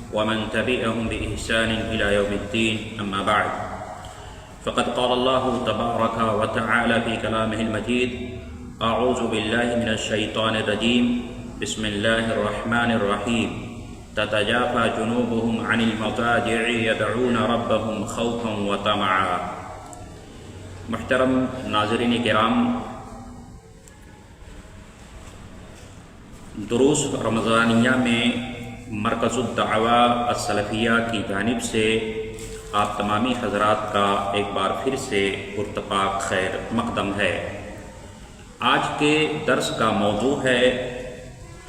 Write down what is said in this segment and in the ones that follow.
ومن تبعهم بإحسان إلى يوم الدين أما بعد فقد قال الله تبارك وتعالى في كلامه المجيد أعوذ بالله من الشيطان الرجيم بسم الله الرحمن الرحيم تتجافى جنوبهم عن المضاجع يدعون ربهم خوفا وطمعا۔ محترم ناظرین کرام، دروس رمضانیہ میں مرکز الدعوہ السلفیہ کی جانب سے آپ تمامی حضرات کا ایک بار پھر سے پرتپاک خیر مقدم ہے۔ آج کے درس کا موضوع ہے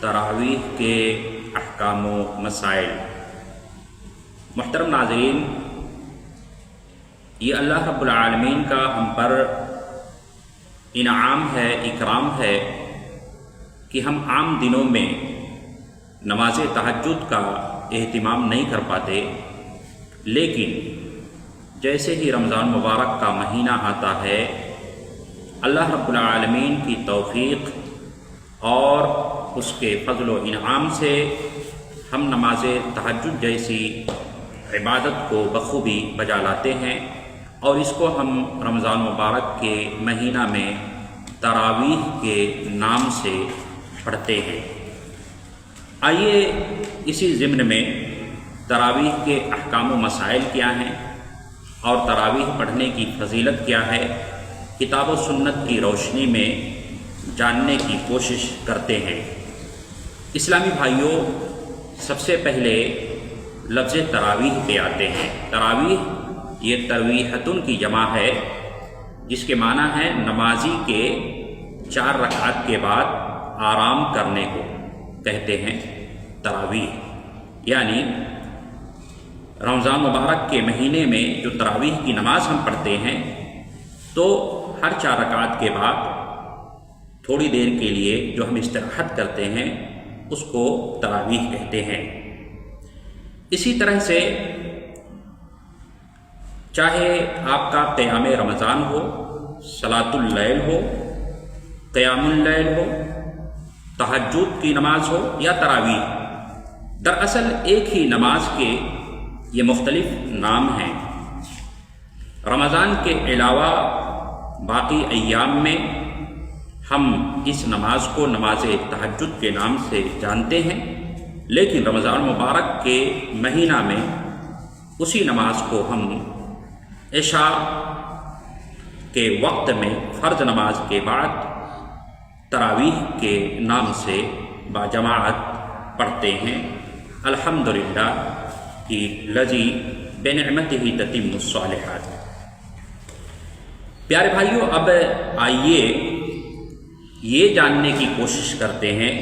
تراویح کے احکام و مسائل۔ محترم ناظرین، یہ اللہ رب العالمین کا ہم پر انعام ہے، اکرام ہے کہ ہم عام دنوں میں نماز تہجد کا اہتمام نہیں کر پاتے، لیکن جیسے ہی رمضان مبارک کا مہینہ آتا ہے، اللہ رب العالمین کی توفیق اور اس کے فضل و انعام سے ہم نماز تہجد جیسی عبادت کو بخوبی بجا لاتے ہیں، اور اس کو ہم رمضان مبارک کے مہینہ میں تراویح کے نام سے پڑھتے ہیں۔ آئیے اسی ضمن میں تراویح کے احکام و مسائل کیا ہیں اور تراویح پڑھنے کی فضیلت کیا ہے، کتاب و سنت کی روشنی میں جاننے کی کوشش کرتے ہیں۔ اسلامی بھائیوں، سب سے پہلے لفظ تراویح پہ آتے ہیں۔ تراویح یہ ترویحتن کی جمع ہے، جس کے معنی ہے نمازی کے 4 رکعت کے بعد آرام کرنے کو کہتے ہیں تراویح۔ یعنی رمضان مبارک کے مہینے میں جو تراویح کی نماز ہم پڑھتے ہیں، تو ہر 4 رکعت کے بعد تھوڑی دیر کے لیے جو ہم استراحت کرتے ہیں اس کو تراویح کہتے ہیں۔ اسی طرح سے چاہے آپ کا قیام رمضان ہو، صلاۃ اللیل ہو، قیام اللیل ہو، تہجد کی نماز ہو یا تراویح، دراصل ایک ہی نماز کے یہ مختلف نام ہیں۔ رمضان کے علاوہ باقی ایام میں ہم اس نماز کو نماز تہجد کے نام سے جانتے ہیں، لیکن رمضان مبارک کے مہینہ میں اسی نماز کو ہم عشاء کے وقت میں فرض نماز کے بعد تراویح کے نام سے باجماعت پڑھتے ہیں۔ الحمدللہ کی لذی بنعمتہ تتم الصالحات۔ پیارے بھائیوں، اب آئیے یہ جاننے کی کوشش کرتے ہیں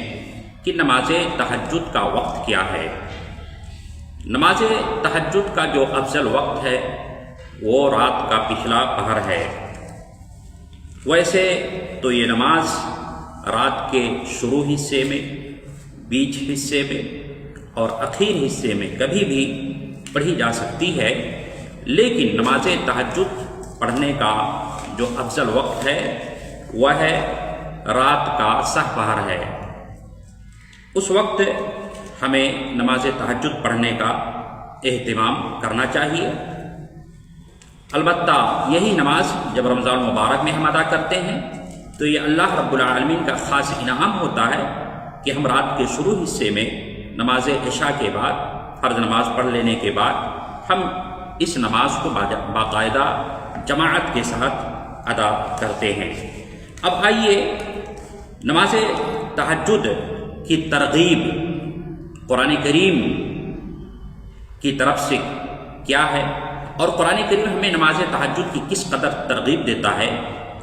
کہ نماز تہجد کا وقت کیا ہے۔ نماز تہجد کا جو افضل وقت ہے وہ رات کا پچھلا پہر ہے۔ ویسے تو یہ نماز رات کے شروع حصے میں، بیچ حصے میں اور اخیر حصے میں کبھی بھی پڑھی جا سکتی ہے، لیکن نماز تہجد پڑھنے کا جو افضل وقت ہے وہ ہے رات کا سہ پہر ہے۔ اس وقت ہمیں نماز تہجد پڑھنے کا اہتمام کرنا چاہیے۔ البتہ یہی نماز جب رمضان مبارک میں ہم ادا کرتے ہیں تو یہ اللہ رب العالمین کا خاص انعام ہوتا ہے کہ ہم رات کے شروع حصے میں نماز عشاء کے بعد، فرض نماز پڑھ لینے کے بعد، ہم اس نماز کو باقاعدہ جماعت کے ساتھ ادا کرتے ہیں۔ اب آئیے نماز تہجد کی ترغیب قرآن کریم کی طرف سے کیا ہے، اور قرآن کریم ہمیں نماز تہجد کی کس قدر ترغیب دیتا ہے،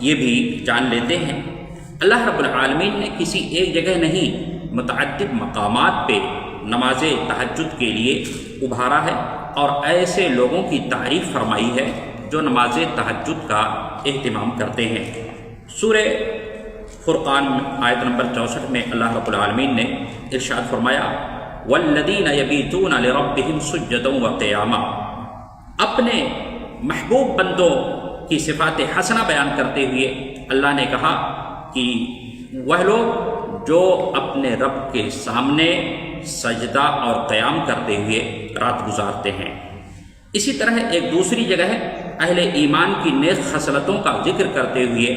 یہ بھی جان لیتے ہیں۔ اللہ رب العالمین نے کسی ایک جگہ نہیں، متعدد مقامات پہ نماز تہجد کے لیے ابھارا ہے اور ایسے لوگوں کی تعریف فرمائی ہے جو نماز تہجد کا اہتمام کرتے ہیں۔ سورہ فرقان آیت نمبر 64 میں اللہ رب العالمین نے ارشاد فرمایا، والذین یبیتون لربہم سجدا وقیاما۔ اپنے محبوب بندوں کی صفات حسنہ بیان کرتے ہوئے اللہ نے کہا کہ وہ لوگ جو اپنے رب کے سامنے سجدہ اور قیام کرتے ہوئے رات گزارتے ہیں۔ اسی طرح ایک دوسری جگہ ہے اہل ایمان کی نیک خصلتوں کا ذکر کرتے ہوئے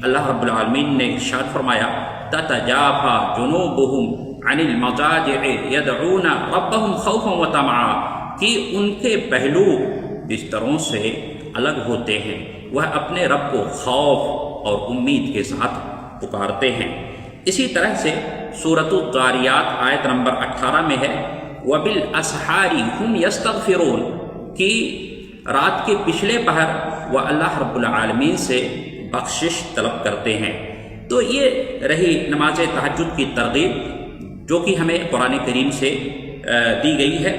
اللہ رب العالمین نے ارشاد فرمایا تتجافى جنوبهم عن المضاجع يدعون ربهم خوفا وطمعا، کہ ان کے پہلو بستروں سے الگ ہوتے ہیں، وہ اپنے رب کو خوف اور امید کے ساتھ پکارتے ہیں۔ اسی طرح سے سورۃ الذاریات آیت نمبر 18 میں ہے وَبِالْأَسْحَارِ هُمْ يَسْتَغْفِرُونَ، کہ رات کے پچھلے پہر وہ اللہ رب العالمین سے بخشش طلب کرتے ہیں۔ تو یہ رہی نماز تہجد کی ترغیب جو کہ ہمیں قرآن کریم سے دی گئی ہے۔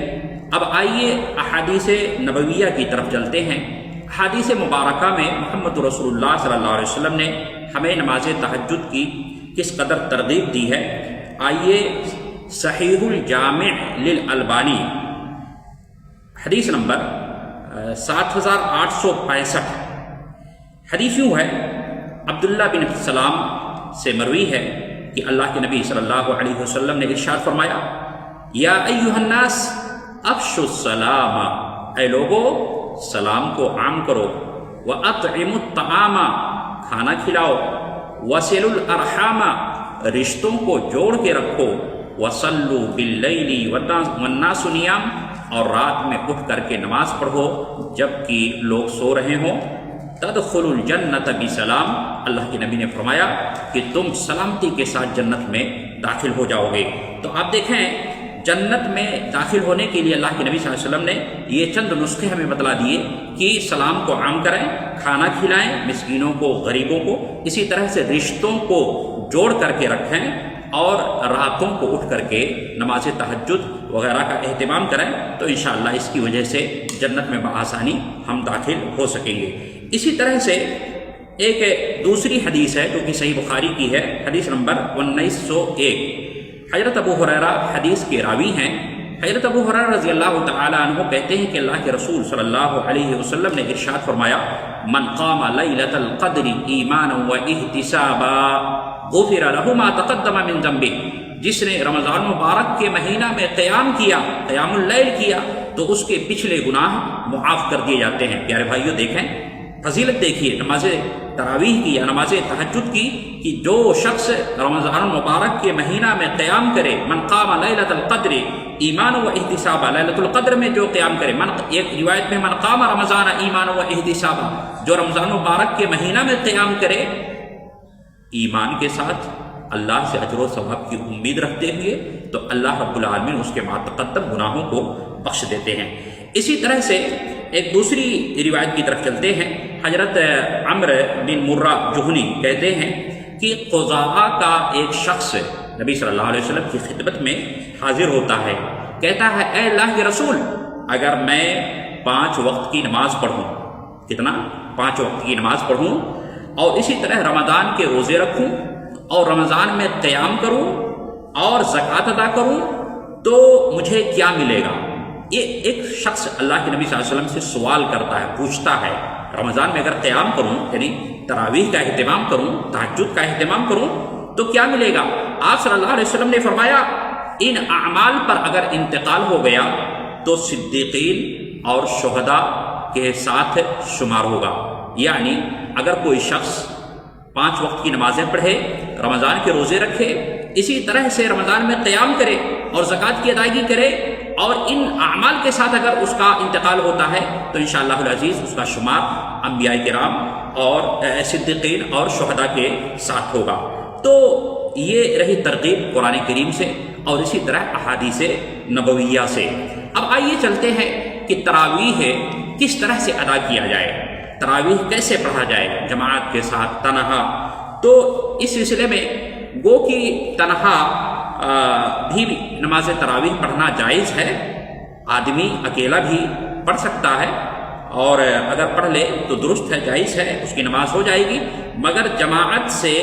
اب آئیے احادیث نبویہ کی طرف چلتے ہیں۔ احادیث مبارکہ میں محمد رسول اللہ صلی اللہ علیہ وسلم نے ہمیں نماز تہجد کی کس قدر ترغیب دی ہے۔ آئیے صحیح الجامع للالبانی حدیث نمبر 7865 حدیث یوں ہے، عبداللہ بن سلام سے مروی ہے کہ اللہ کے نبی صلی اللہ علیہ وسلم نے ارشاد فرمایا یا ایھا الناس افشوا السلام، اے لوگو سلام کو عام کرو، واطعموا الطعام، کھانا کھلاؤ، وصلوا الارحام، رشتوں کو جوڑ کے رکھو، وصلوا باللیل والناس نیام، اور رات میں اٹھ کر کے نماز پڑھو جبکہ لوگ سو رہے ہوں، تدخلوا الجنت بسلام، اللہ کے نبی نے فرمایا کہ تم سلامتی کے ساتھ جنت میں داخل ہو جاؤ گے۔ تو آپ دیکھیں جنت میں داخل ہونے کے لیے اللہ کے نبی صلی اللہ علیہ وسلم نے یہ چند نسخے ہمیں بتلا دیے کہ سلام کو عام کریں، کھانا کھلائیں مسکینوں کو، غریبوں کو، اسی طرح سے رشتوں کو جوڑ کر کے رکھیں، اور راتوں کو اٹھ کر کے نماز تہجد وغیرہ کا اہتمام کریں، تو انشاءاللہ اس کی وجہ سے جنت میں بآسانی ہم داخل ہو سکیں گے۔ اسی طرح سے ایک دوسری حدیث ہے جو کہ صحیح بخاری کی ہے، حدیث نمبر 1901، حضرت ابو ہریرہ حدیث کے راوی ہیں۔ حضرت ابو ہریرہ رضی اللہ تعالی عنہ کہتے ہیں کہ اللہ کے رسول صلی اللہ علیہ وسلم نے ارشاد فرمایا من قام لیلۃ القدر ایمانا واحتسابا غفر له ما تقدم من ذنبه، جس نے رمضان مبارک کے مہینہ میں قیام کیا، قیام اللیل کیا، تو اس کے پچھلے گناہ معاف کر دیے جاتے ہیں۔ پیارے بھائیو دیکھیں فضیلت دیکھیے نماز تراویح کی یا نماز تہجد کی، کہ جو شخص رمضان مبارک کے مہینہ میں قیام کرے، من قام لیلۃ القدر ایمان و احتسابا، لیلۃ القدر میں جو قیام کرے، ایک روایت میں من قام رمضان ایمان و احتسابا، جو رمضان مبارک کے مہینہ میں قیام کرے ایمان کے ساتھ، اللہ سے اجر و ثواب کی امید رکھتے ہوئے، تو اللہ رب العالمین اس کے ما تقدم گناہوں کو بخش دیتے ہیں۔ اسی طرح سے ایک دوسری روایت کی طرف چلتے ہیں۔ حضرت عمرو بن مرہ جہنی کہتے ہیں کہ قضاء کا ایک شخص نبی صلی اللہ علیہ وسلم کی خدمت میں حاضر ہوتا ہے، کہتا ہے اے اللہ کے رسول، اگر میں 5 وقت کی نماز پڑھوں، کتنا؟ 5 وقت کی نماز پڑھوں، اور اسی طرح رمضان کے روزے رکھوں، اور رمضان میں قیام کروں، اور زکوٰۃ ادا کروں، تو مجھے کیا ملے گا؟ یہ ایک شخص اللہ کے نبی صلی اللہ علیہ وسلم سے سوال کرتا ہے، پوچھتا ہے رمضان میں اگر قیام کروں، یعنی تراویح کا اہتمام کروں، تہجد کا اہتمام کروں، تو کیا ملے گا؟ آپ صلی اللہ علیہ وسلم نے فرمایا ان اعمال پر اگر انتقال ہو گیا تو صدیقین اور شہداء کے ساتھ شمار ہوگا۔ یعنی اگر کوئی شخص 5 وقت کی نمازیں پڑھے، رمضان کے روزے رکھے، اسی طرح سے رمضان میں قیام کرے اور زکوٰۃ کی ادائیگی کرے، اور ان اعمال کے ساتھ اگر اس کا انتقال ہوتا ہے تو انشاءاللہ العزیز اس کا شمار انبیاء کرام اور صدیقین اور شہداء کے ساتھ ہوگا۔ تو یہ رہی ترغیب قرآن کریم سے اور اسی طرح احادیث نبویہ سے۔ اب آئیے چلتے ہیں کہ تراویح کس طرح سے ادا کیا جائے، تراویح کیسے پڑھا جائے جماعت کے ساتھ، تنہا۔ تو اس سلسلے میں گو کہ تنہا بھی نماز تراویح پڑھنا جائز ہے، آدمی اکیلا بھی پڑھ سکتا ہے، اور اگر پڑھ لے تو درست ہے، جائز ہے، اس کی نماز ہو جائے گی، مگر جماعت سے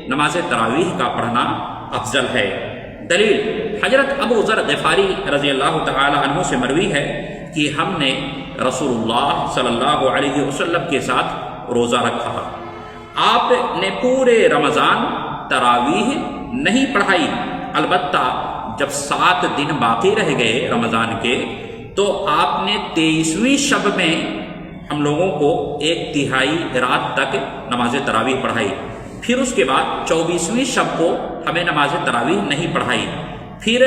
نماز تراویح کا پڑھنا افضل ہے۔ دلیل حضرت ابو ذر غفاری رضی اللہ تعالی عنہ سے مروی ہے کہ ہم نے رسول اللہ صلی اللہ علیہ وسلم کے ساتھ روزہ رکھا، آپ نے پورے رمضان تراویح نہیں پڑھائی، البتہ جب 7 دن باقی رہ گئے رمضان کے تو آپ نے 23ویں شب میں ہم لوگوں کو 1/3 رات تک نماز تراویح پڑھائی. پھر اس کے بعد 24ویں شب کو ہمیں نماز تراویح نہیں پڑھائی. پھر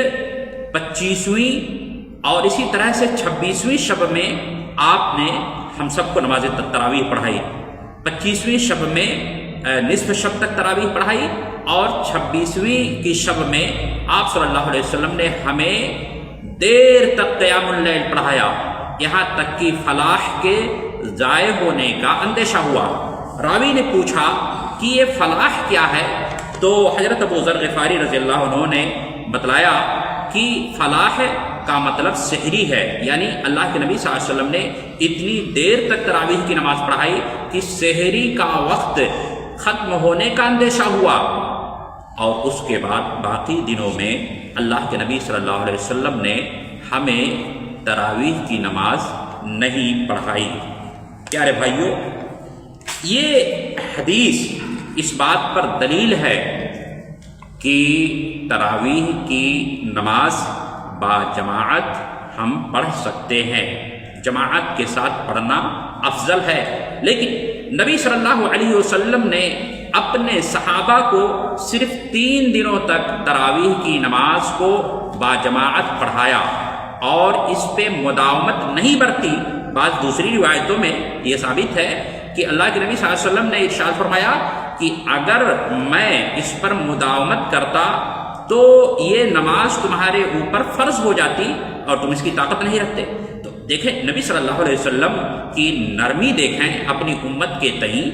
25ویں اور اسی طرح سے 26ویں شب میں آپ نے ہم سب کو نماز تراویح پڑھائی. 25ویں شب میں نصف شب تک تراویح پڑھائی اور 26ویں کی شب میں آپ صلی اللہ علیہ وسلم نے ہمیں دیر تک قیام اللیل پڑھایا، یہاں تک کہ فلاح کے ضائع ہونے کا اندیشہ ہوا. راوی نے پوچھا کہ یہ فلاح کیا ہے؟ تو حضرت ابو ذر غفاری رضی اللہ عنہ نے بتلایا کہ فلاح کا مطلب سحری ہے، یعنی اللہ کے نبی صلی اللہ علیہ وسلم نے اتنی دیر تک تراویح کی نماز پڑھائی کہ سحری کا وقت ختم ہونے کا اندیشہ ہوا. اور اس کے بعد باقی دنوں میں اللہ کے نبی صلی اللہ علیہ وسلم نے ہمیں تراویح کی نماز نہیں پڑھائی. پیارے بھائیوں، یہ حدیث اس بات پر دلیل ہے کہ تراویح کی نماز با جماعت ہم پڑھ سکتے ہیں، جماعت کے ساتھ پڑھنا افضل ہے. لیکن نبی صلی اللہ علیہ وسلم نے اپنے صحابہ کو صرف 3 دنوں تک تراویح کی نماز کو با جماعت پڑھایا اور اس پہ مداومت نہیں برتی. بعض دوسری روایتوں میں یہ ثابت ہے کہ اللہ کے نبی صلی اللہ علیہ وسلم نے ارشاد فرمایا کہ اگر میں اس پر مداومت کرتا تو یہ نماز تمہارے اوپر فرض ہو جاتی اور تم اس کی طاقت نہیں رکھتے. تو دیکھیں نبی صلی اللہ علیہ وسلم کی نرمی دیکھیں اپنی امت کے تئیں،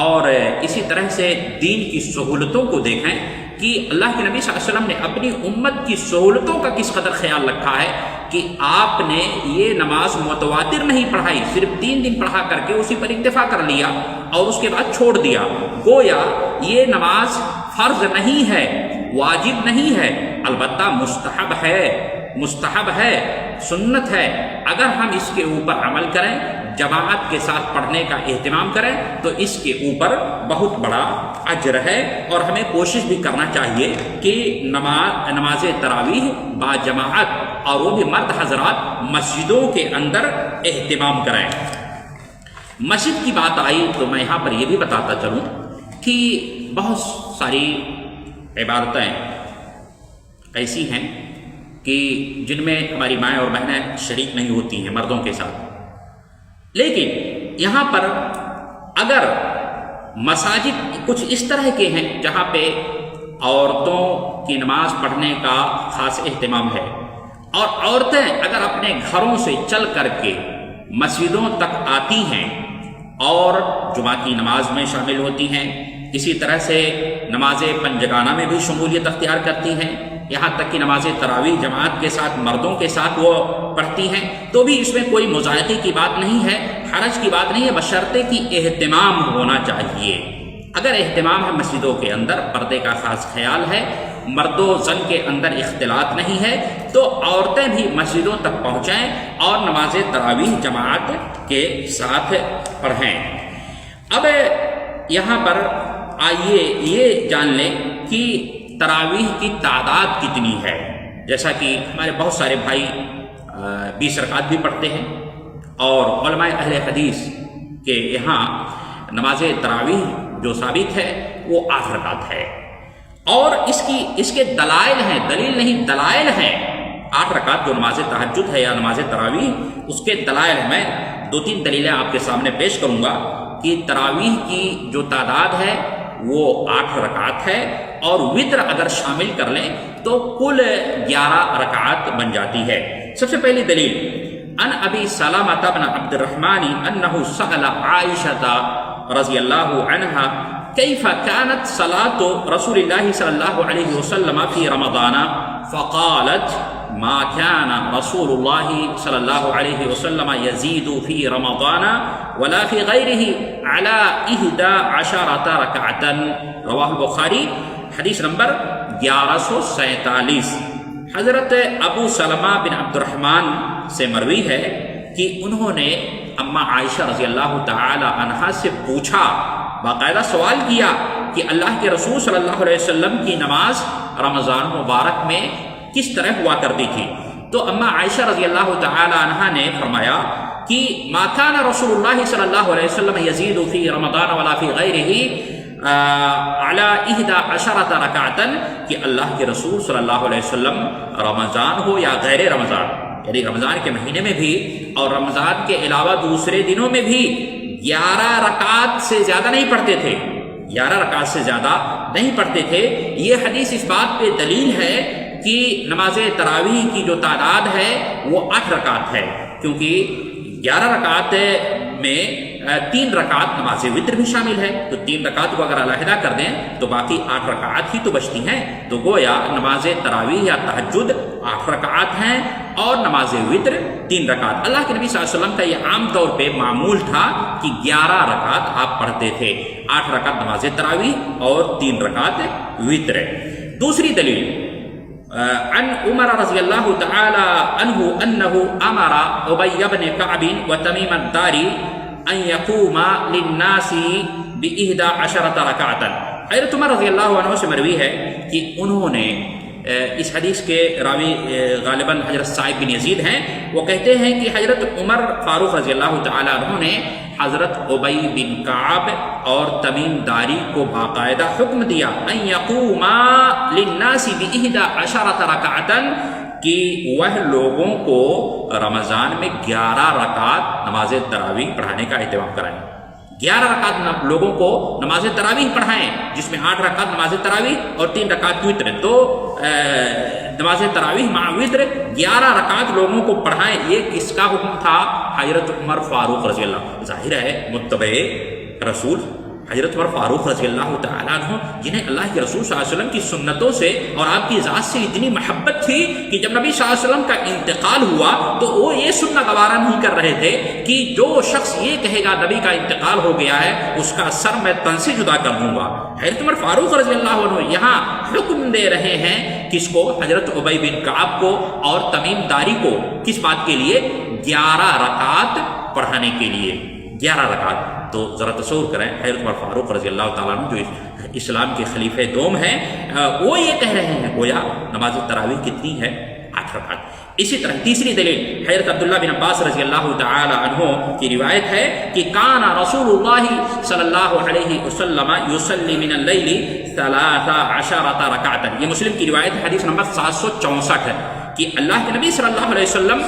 اور اسی طرح سے دین کی سہولتوں کو دیکھیں کہ اللہ کے نبی صلی اللہ علیہ وسلم نے اپنی امت کی سہولتوں کا کس قدر خیال رکھا ہے کہ آپ نے یہ نماز متواتر نہیں پڑھائی، صرف 3 دن پڑھا کر کے اسی پر اکتفا کر لیا اور اس کے بعد چھوڑ دیا. گویا یہ نماز فرض نہیں ہے، واجب نہیں ہے، البتہ مستحب ہے، سنت ہے. اگر ہم اس کے اوپر عمل کریں، جماعت کے ساتھ پڑھنے کا اہتمام کریں تو اس کے اوپر بہت بڑا اجر ہے. اور ہمیں کوشش بھی کرنا چاہیے کہ نماز تراویح با جماعت اور وہ بھی مرد حضرات مسجدوں کے اندر اہتمام کریں. مسجد کی بات آئی تو میں یہاں پر یہ بھی بتاتا چلوں کہ بہت ساری عبادتیں ایسی ہیں کہ جن میں ہماری مائیں اور بہنیں شریک نہیں ہوتی ہیں مردوں کے ساتھ. لیکن یہاں پر اگر مساجد کچھ اس طرح کے ہیں جہاں پہ عورتوں کی نماز پڑھنے کا خاص اہتمام ہے، اور عورتیں اگر اپنے گھروں سے چل کر کے مسجدوں تک آتی ہیں اور جمعہ کی نماز میں شامل ہوتی ہیں، اسی طرح سے نماز پنجگانہ میں بھی شمولیت اختیار کرتی ہیں، یہاں تک کہ نماز تراویح جماعت کے ساتھ مردوں کے ساتھ وہ پڑھتی ہیں، تو بھی اس میں کوئی مضاحکے کی بات نہیں ہے، حرج کی بات نہیں ہے، بشرطے کہ اہتمام ہونا چاہیے. اگر اہتمام ہے مسجدوں کے اندر، پردے کا خاص خیال ہے، مرد و زن کے اندر اختلاط نہیں ہے، تو عورتیں بھی مسجدوں تک پہنچیں اور نماز تراویح جماعت کے ساتھ پڑھیں. اب یہاں پر آئیے یہ جان لیں کہ تراویح کی تعداد کتنی ہے. جیسا کہ ہمارے بہت سارے بھائی 20 رکعت بھی پڑھتے ہیں، اور علماء اہل حدیث کے یہاں نماز تراویح جو ثابت ہے وہ 8 رکعت ہے، اور اس کے دلائل ہیں، دلیل نہیں دلائل ہیں. 8 رکعت جو نماز تہجد ہے یا نماز تراویح، اس کے دلائل ہیں. میں 2-3 دلیلیں آپ کے سامنے پیش کروں گا کہ تراویح کی جو تعداد ہے وہ 8 رکعت ہے، اور وتر اگر شامل کر لیں تو کل 11 رکعت بن جاتی ہے. سب سے پہلی دلیل ان ابی سلامہ بن عبد الرحمن انہ سأل عائشہ رضی اللہ عنہا کیف كانت صلاة رسول اللہ صلی اللہ علیہ وسلم فی رمضان فقالت ما كان رسول اللہ صلی اللہ علیہ وسلم يزيد في رمضان ولا في غيره على 11 ركعة. رواہ البخاری، حدیث نمبر 1147. حضرت ابو سلمہ بن عبد الرحمن سے مروی ہے کہ انہوں نے اماں عائشہ رضی اللہ تعالی عنہا سے پوچھا، باقاعدہ سوال کیا کہ اللہ کے رسول صلی اللہ علیہ وسلم کی نماز رمضان مبارک میں کس طرح ہوا کرتی تھی؟ تو اما عائشہ رضی اللہ تعالی عنہا نے فرمایا کہ ما کان رسول اللہ صلی اللہ علیہ وسلم یزید فی رمضان ولا فی غیرہ علی 11 رکعتا، کہ اللہ کے رسول صلی اللہ علیہ وسلم رمضان ہو یا غیر رمضان، یعنی رمضان کے مہینے میں بھی اور رمضان کے علاوہ دوسرے دنوں میں بھی 11 رکعت سے زیادہ نہیں پڑھتے تھے، 11 رکعت سے زیادہ نہیں پڑھتے تھے۔ یہ حدیث اس بات پہ دلیل ہے کہ نماز تراویح کی جو تعداد ہے وہ 8 رکعت ہے، کیونکہ 11 رکعت میں 3 رکعت نماز وتر بھی شامل ہے، تو 3 رکعت کو اگر علیحدہ کر دیں تو باقی 8 رکعت ہی تو بچتی ہیں۔ تو گویا نماز تراویح یا تہجد 8 رکعت ہیں اور نماز وتر 3 رکعت۔ اللہ کے نبی صلی اللہ علیہ وسلم کا یہ عام طور پہ معمول تھا کہ 11 رکعت آپ پڑھتے تھے، 8 رکعت نماز تراویح اور 3 رکعت وتر۔ دوسری دلیل عن عمر رضی اللہ تعالی عنہ انه امر ابی بن کعب وتمیم الداری ان یقوم للناس ب11 رکعتا۔ حضرت عمر رضی اللہ عنہ سے مروی ہے کہ انہوں نے اس حدیث کے راوی غالباً حضرت سعید بن یزید ہیں، وہ کہتے ہیں کہ حضرت عمر فاروق رضی اللہ تعالی عنہ نے حضرت ابی بن کعب اور تمیم داری کو باقاعدہ حکم دیا ان یقوما للناس ب11 رکعتا، کہ وہ لوگوں کو رمضان میں 11 رکعت نماز تراویح پڑھانے کا اہتمام کرائیں، 11 رکعت لوگوں کو نماز تراویح پڑھائیں، جس میں 8 رکعت نماز تراویح اور 3 رکعت وتر، تو نماز تراویح مع وتر 11 رکعت لوگوں کو پڑھائیں۔ یہ کس کا حکم تھا؟ حضرت عمر فاروق رضی اللہ، ظاہر ہے متبع رسول حضرت عمر فاروق رضی اللہ تعالیٰ عنہ، جنہیں اللہ کے رسول صلی اللہ علیہ وسلم کی سنتوں سے اور آپ کی ذات سے اتنی محبت تھی کہ جب نبی صلی اللہ علیہ وسلم کا انتقال ہوا تو وہ یہ سننا گوارا نہیں کر رہے تھے کہ جو شخص یہ کہے گا نبی کا انتقال ہو گیا ہے اس کا سر میں تن سے جدا کر دوں گا۔ حضرت عمر فاروق رضی اللہ عنہ یہاں حکم دے رہے ہیں کس کو؟ حضرت ابی بن کعب کو اور تمیم داری کو، کس بات کے لیے؟ 11 رکعت پڑھانے کے لیے، 11 رکعت۔ تو ذرا تصور کریں حضرت عمر فاروق رضی اللہ تعالیٰ عنہ جو اسلام کے خلیفہ دوم ہیں، وہ یہ کہہ رہے ہیں گویا نماز تراویح کتنی ہے؟ 8 رکعت۔ اسی طرح تیسری دلیل حضرت عبداللہ بن عباس رضی اللہ تعالی عنہ کی روایت ہے کہ کان رسول اللہ صلی اللہ علیہ وسلم یصلی من اللیل 13 رکعتا، یہ مسلم کی روایت حدیث نمبر 764 ہے کہ اللہ کے نبی صلی اللہ علیہ وسلم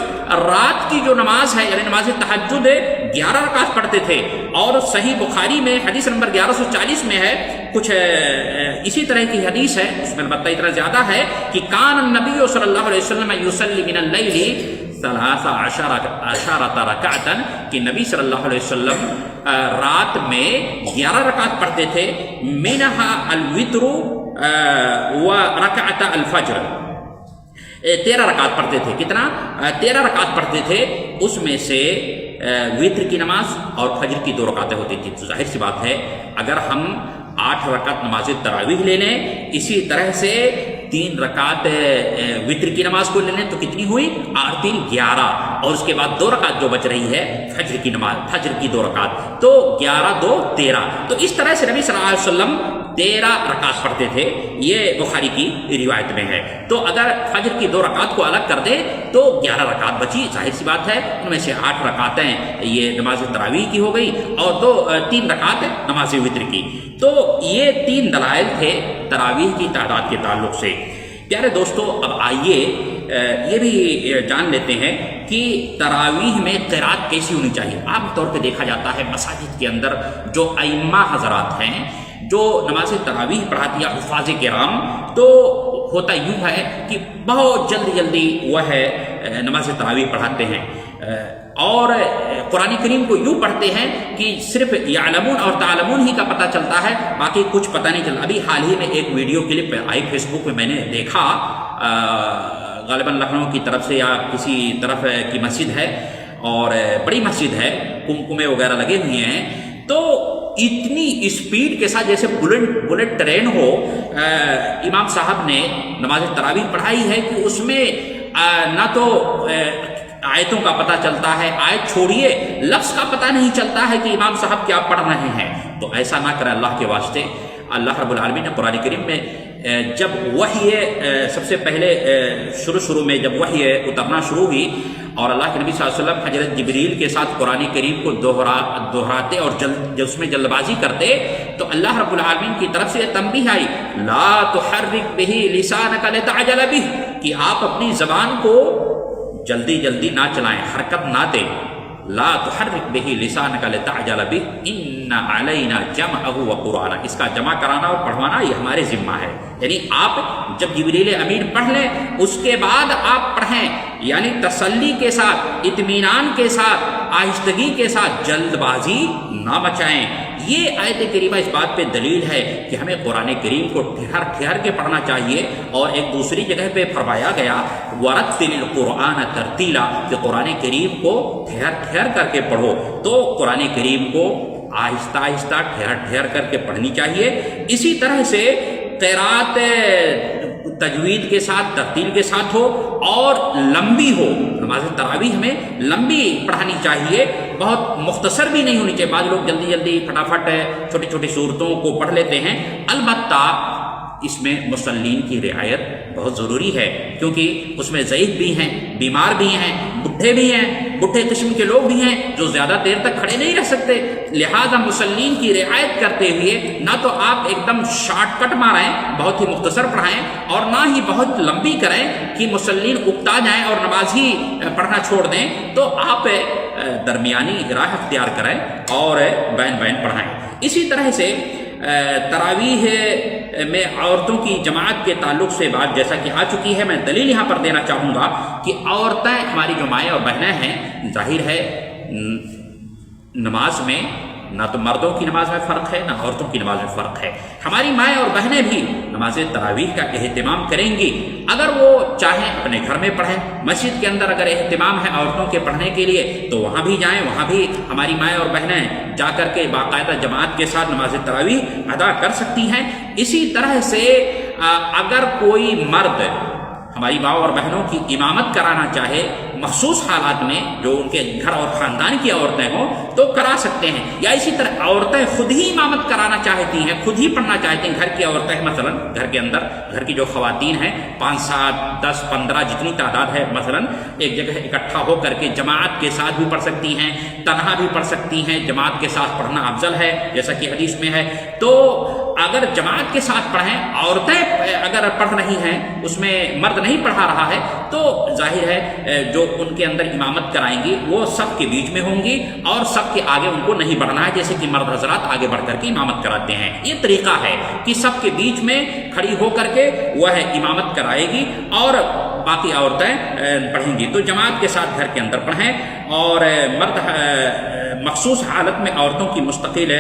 رات کی جو نماز ہے یعنی نماز تہجد 11 رکعت پڑھتے تھے، اور صحیح بخاری میں حدیث نمبر 1140 میں ہے، کچھ اسی طرح کی حدیث ہے، اس میں البتہ اتنا زیادہ ہے کہ کان النبی صلی اللہ علیہ وسلم یصلی من اللیل 13 رکعتا، کہ نبی صلی اللہ علیہ وسلم رات میں 11 رکعت پڑھتے تھے، منہا الوتر و رکعت الفجر، 13 رکعت پڑھتے تھے۔ کتنا؟ 13 رکعت پڑھتے تھے، اس میں سے وتر کی نماز اور فجر کی 2 رکعتیں ہوتی تھی۔ تو ظاہر سی بات ہے اگر ہم 8 رکعت نماز تراویح لے لیں، اسی طرح سے 3 رکعت وتر کی نماز کو لے لیں تو کتنی ہوئی؟ 8 3 11، اور اس کے بعد 2 رکعت جو بچ رہی ہے فجر کی نماز، فجر کی 2 رکعت، تو 11 2 13۔ تو اس طرح سے نبی صلی اللہ علیہ وسلم 13 رکعت پڑھتے تھے، یہ بخاری کی روایت میں ہے۔ تو اگر فجر کی 2 رکعت کو الگ کر دیں تو 11 رکعت بچی، ظاہر سی بات ہے ان میں سے 8 رکعتیں یہ نماز تراویح کی ہو گئی اور 3 رکعت نماز وتر کی۔ تو یہ 3 دلائل تھے تراویح کی تعداد کے تعلق سے۔ پیارے دوستو، اب آئیے یہ بھی جان لیتے ہیں کہ تراویح میں قرات کیسی ہونی چاہیے۔ عام طور پہ دیکھا جاتا ہے مساجد کے اندر جو ائمہ حضرات ہیں جو نماز تراویح پڑھاتی ہے حفاظ کرام، تو ہوتا یوں ہے کہ بہت جلدی وہ ہے نماز تراویح پڑھاتے ہیں، اور قرآن کریم کو یوں پڑھتے ہیں کہ صرف یعلمون اور تعلمون ہی کا پتہ چلتا ہے، باقی کچھ پتہ نہیں چلتا۔ ابھی حال ہی میں ایک ویڈیو کلپ آئی فیس بک پہ، میں نے دیکھا غالباً لکھنؤ کی طرف سے یا کسی طرف کی مسجد ہے، اور بڑی مسجد ہے، کمکمے وغیرہ لگے ہوئے ہیں، تو اتنی اسپیڈ کے ساتھ جیسے بلٹ ٹرین ہو، امام صاحب نے نماز تراویح پڑھائی ہے کہ اس میں نہ تو آیتوں کا پتہ چلتا ہے، آیت چھوڑیے لفظ کا پتہ نہیں چلتا ہے کہ امام صاحب کیا پڑھ رہے ہیں۔ تو ایسا نہ کرے اللہ کے واسطے۔ اللہ رب العالمین نے قرآن کریم میں جب وحی سب سے پہلے شروع میں جب وحی اترنا شروع ہوئی اور اللہ کے نبی صلی اللہ علیہ وسلم حضرت جبریل کے ساتھ قرآن کریم کو دہراتے اور اس میں جلد بازی کرتے تو اللہ رب العالمین کی طرف سے یہ تنبیہ آئی لا تحرک بہ لسانک لتعجل بہ کہ آپ اپنی زبان کو جلدی نہ چلائیں، حرکت نہ دیں. لا تحرک بہ لسانک لتعجل بہ ان علینا جمعہ وقرآنہ، اس کا جمع کرانا اور پڑھوانا یہ ہمارے ذمہ ہے. یعنی آپ جب جبریل امین پڑھ لیں اس کے بعد آپ پڑھیں، یعنی تسلی کے ساتھ، اطمینان کے ساتھ، آہستگی کے ساتھ، جلد بازی نہ مچائیں. یہ آیت کریمہ اس بات پہ دلیل ہے کہ ہمیں قرآن کریم کو ٹھہر کے پڑھنا چاہیے. اور ایک دوسری جگہ پہ فرمایا گیا وَرَتِّلِ الْقُرْآنَ تَرْتِيلًا کہ قرآن کریم کو ٹھہر کر کے پڑھو. تو قرآن کریم کو آہستہ ٹھہر کر کے پڑھنی چاہیے. اسی طرح سے قرات تجوید کے ساتھ، ترتیل کے ساتھ ہو اور لمبی ہو. نماز تراویح ہمیں لمبی پڑھانی چاہیے، بہت مختصر بھی نہیں ہونی چاہیے. بعض لوگ جلدی فٹافٹ چھوٹی صورتوں کو پڑھ لیتے ہیں. البتہ اس میں مصلین کی رعایت بہت ضروری ہے کیونکہ اس میں ضعیف بھی ہیں، بیمار بھی ہیں، بڈھے بھی ہیں، بڈھے قسم کے لوگ بھی ہیں جو زیادہ دیر تک کھڑے نہیں رہ سکتے. لہذا مصلین کی رعایت کرتے ہوئے نہ تو آپ ایک دم شارٹ کٹ ماریں، بہت ہی مختصر پڑھائیں، اور نہ ہی بہت لمبی کریں کہ مصلین اکتا جائیں اور نماز ہی پڑھنا چھوڑ دیں. تو آپ درمیانی راہ اختیار کریں اور بین پڑھائیں. اسی طرح سے تراویح میں عورتوں کی جماعت کے تعلق سے بات جیسا کہ آ چکی ہے، میں دلیل یہاں پر دینا چاہوں گا کہ عورتیں ہماری جو مائیں اور بہنیں ہیں، ظاہر ہے نماز میں نہ تو مردوں کی نماز میں فرق ہے نہ عورتوں کی نماز میں فرق ہے. ہماری مائیں اور بہنیں بھی نماز تراویح کا اہتمام کریں گی. اگر وہ چاہیں اپنے گھر میں پڑھیں، مسجد کے اندر اگر اہتمام ہے عورتوں کے پڑھنے کے لیے تو وہاں بھی جائیں، وہاں بھی ہماری مائیں اور بہنیں جا کر کے باقاعدہ جماعت کے ساتھ نماز تراویح ادا کر سکتی ہیں. اسی طرح سے اگر کوئی مرد ہماری ماں اور بہنوں کی امامت کرانا چاہے مخصوص حالات میں جو ان کے گھر اور خاندان کی عورتیں ہوں تو کرا سکتے ہیں. یا اسی طرح عورتیں خود ہی امامت کرانا چاہتی ہیں، خود ہی پڑھنا چاہتی ہیں. گھر کی عورتیں مثلا گھر کے اندر گھر کی جو خواتین ہیں 5 7 10 15 جتنی تعداد ہے مثلا ایک جگہ اکٹھا ہو کر کے جماعت کے ساتھ بھی پڑھ سکتی ہیں، تنہا بھی پڑھ سکتی ہیں. جماعت کے ساتھ پڑھنا افضل ہے جیسا کہ حدیث میں ہے. تو اگر جماعت کے ساتھ پڑھیں، عورتیں اگر پڑھ رہی ہیں اس میں مرد نہیں پڑھا رہا ہے تو ظاہر ہے جو ان کے اندر امامت کرائیں گی وہ سب کے بیچ میں ہوں گی اور سب کے آگے ان کو نہیں بڑھنا ہے جیسے کہ مرد حضرات آگے بڑھ کر کے امامت کراتے ہیں. یہ طریقہ ہے کہ سب کے بیچ میں کھڑی ہو کر کے وہ امامت کرائے گی اور باقی عورتیں پڑھیں گی. تو جماعت کے ساتھ گھر کے اندر پڑھیں. اور مرد مخصوص حالت میں عورتوں کی مستقل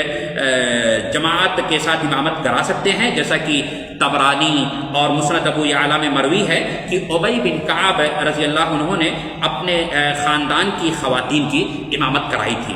جماعت کے ساتھ امامت کرا سکتے ہیں جیسا کہ طبرانی اور مسند ابو یعلا میں مروی ہے کہ ابی بن کعب رضی اللہ عنہ نے اپنے خاندان کی خواتین کی امامت کرائی تھی.